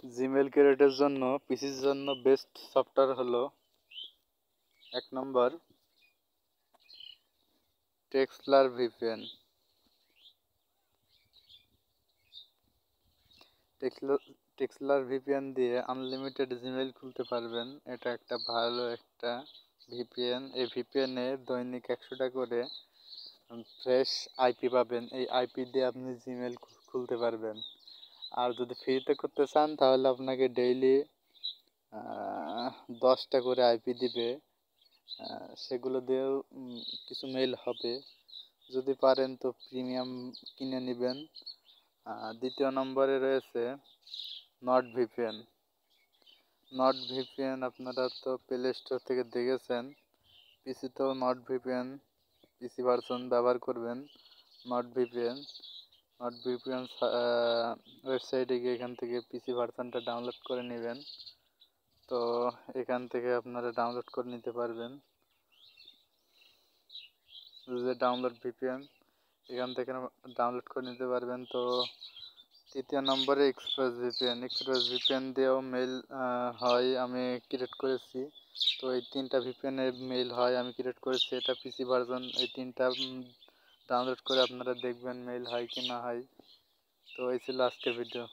Gmail ক্রিয়েটের জন্য পিসির জন্য বেস্ট সফটওয়্যার হলো 1 নম্বর টেক্সলার ভিপিএন। টেক্সলার ভিপিএন দিয়ে আনলিমিটেড জিমেল খুলতে পারবেন। এটা একটা ভালো একটা ভিপিএন। এই ভিপিএনে দৈনিক 100টা করে ফ্রেশ আইপি পাবেন। এই আইপি দিয়ে আপনি জিমেল খুলতে পারবেন। আর যদি ফ্রিতে করতে চান তাহলে আপনাকে ডেইলি 10টা করে আইপি দিবে। সেগুলো দিয়েও কিছু মেইল হবে। যদি পারেন তো প্রিমিয়াম কিনে নেবেন। দ্বিতীয় নম্বরে রয়েছে নট ভিপিএন। নট ভিপিএন আপনারা তো প্লে স্টোর থেকে দেখেছেন। পিসিতেও নট ভিপিএন পিসি ভার্সন ব্যবহার করবেন। নট ভিপিএন ওয়েবসাইটে গিয়ে এখান থেকে পিসি ভার্সনটা ডাউনলোড করে নেবেন। তো এখান থেকে আপনারা ডাউনলোড করে নিতে পারবেন। যে ডাউনলোড ভিপিএন এখান থেকে ডাউনলোড করে নিতে পারবেন। তো তৃতীয় নম্বরে এক্সপ্রেস ভিপিএন দিয়েও মেইল হয়, আমি ক্রিয়েট করেছি। তো এই 3টা ভিপিএনের মেইল হয়, আমি ক্রিয়েট করেছি। এটা পিসি ভার্সন। এই 3টা ডাউনলোড করে আপনারা দেখবেন মেইল হয় কি না হয়। তো এই ছিল আজকের ভিডিও।